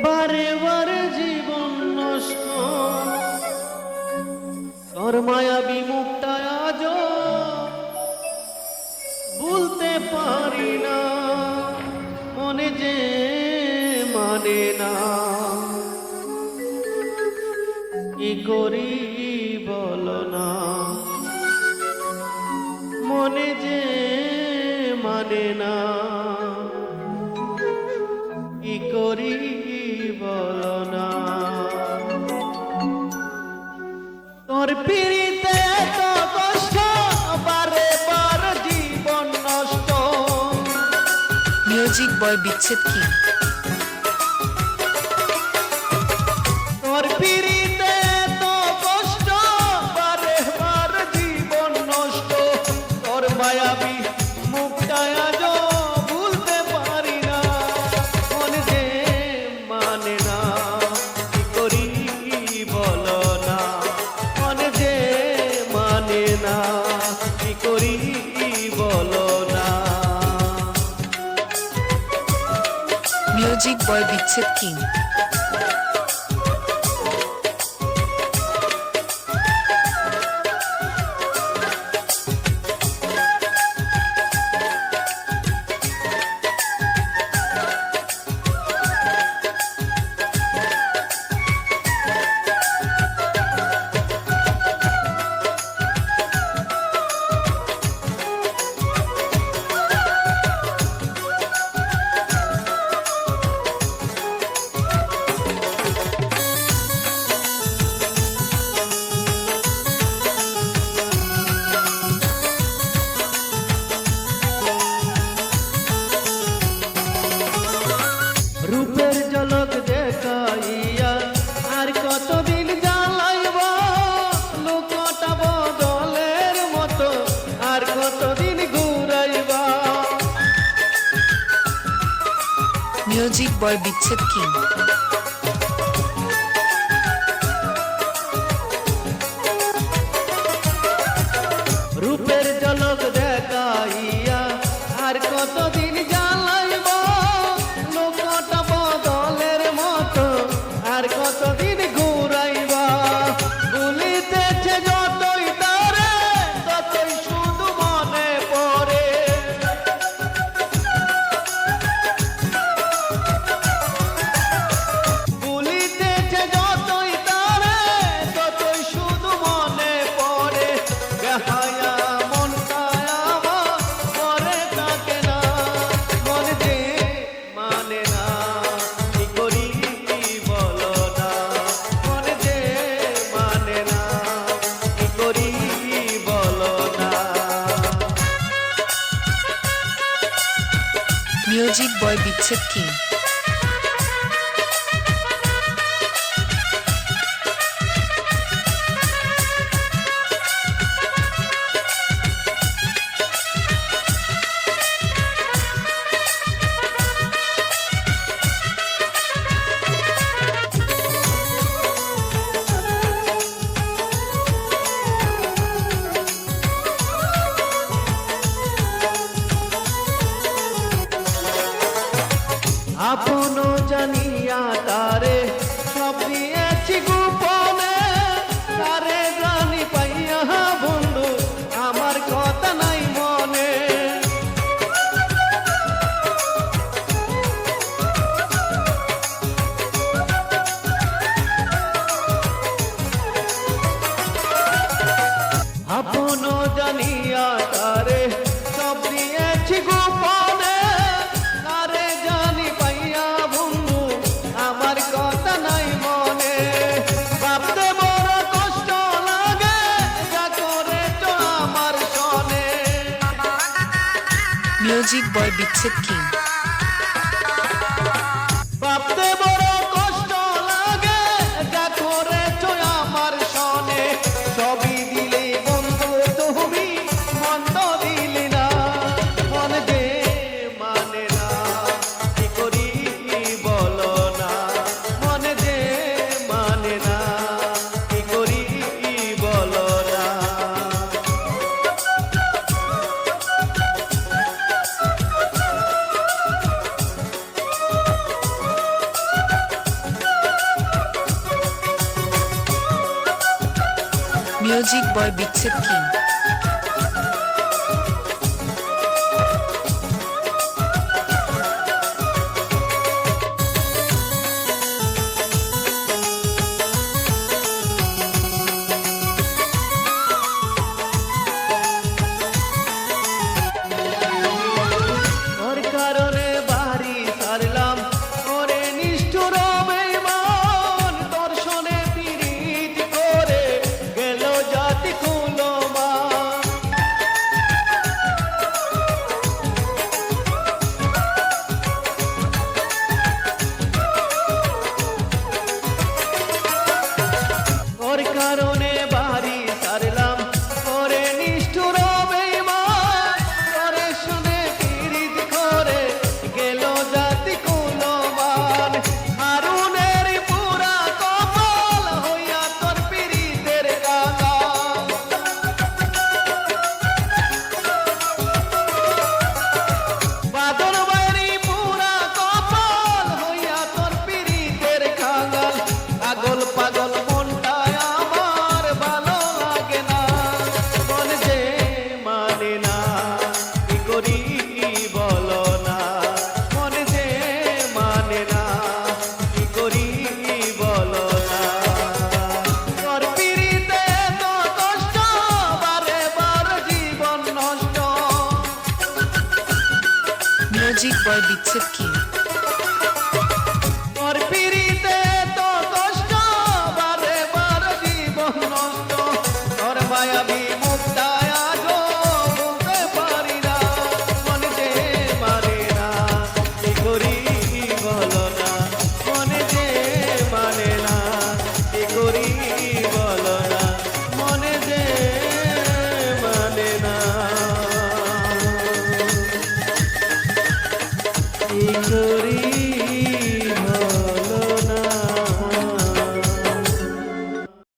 বারে বারে জীবন নষ্ট, তোর মায়াবী মুখটা আজ ভুলতে পারি না, মনে যে মানে না। কি করি বলো না, মনে যে মানে না। কি করি বলো না, তোর পিড়িতে এত কষ্ট, বারে বার জীবন নষ্ট। মিউজিক বয় বিচ্ছেদ কি? তোর পিড়িতে এত কষ্ট, বারে বার জীবন নষ্ট। তোর মায়াবী মুখটা আজ ভুলতে পারি না, মনে যে মানে না। কি করি বলো না, মনে যে মানে না। কি করি বলো না। মিউজিক বয় বিচ্ছেদ কি? রূপের ঝলক দেখাইয়া আর কতদিন জ্বালাইব, লোকটা বদলের মতো আর কতদিন ঘুরাইবা। মিউজিক বয় বিচ্ছেদ কি? রূপের ঝলক দেখাইয়া আর কতদিন জ্বালাইব, লোকটা বদলের মতো আর কতদিন ঘুরাইবা। ভুলিতেছে যতই তারে ততই শুধু মনে পড়ে। ভুলিতেছে যতই তারে ততই শুধু মনে পড়ে। বেহায়া মনটা আমার মরে থাকে না, মনে যে মানে না। কি করি বলো না, মনে যে মানে না। কি করি বলো না। মিউজিক বয় বিচ্ছেদ কি? আপন জানিয়া তারে সব দিয়েছি গোপনে, তারে জানি পাইয়া বন্ধু আমার কথা নাই মনে। আপন জানিয়া তারে সব দিয়েছি গোপনে, তারে জানি পাইয়া বন্ধু আমার কথা নাই মনে। ভাবতে বড় কষ্ট লাগে, যা করেছ আমার সনে। মিউজিক বয় বিচ্ছেদ কি? ভাবতে বড় কষ্ট লাগে, যা করেছ আমার সনে। সবই দিলে বন্ধু তুমি, মন্দ দিলি না, মনে যে মানে না। কি করি বলো না, মনে যে মানে না। কি করি বলো না। মিউজিক বয় বিচ্ছেদ কিং ওর কারণে বাড়ি ছাড়লাম ওরে নিষ্ঠুর বেঈমান দর্শনে পীড়িত করে গেল জাতি কুলমান ওর কারণে বাড়ি ছাড়লাম ওরে নিষ্ঠুর বেঈমান দর্শনে পীড়িত করে গেল জাতি কুলমান হারুনের পুরা কপাল হইয়া তোর পীড়িতের কাঙাল বাদর বাইরি পুরা কপাল হইয়া তোর পীড়িতের কাঙাল পাগল পাগল মনটায় আমার ভালো লাগে না মন যে মানে না কি করি বলো না মন যে মানে না কি করি বলো না তোর পীড়িতে এত কষ্ট বারে বার জীবন নষ্ট মিউজিক বয় বিচ্ছেদ কিং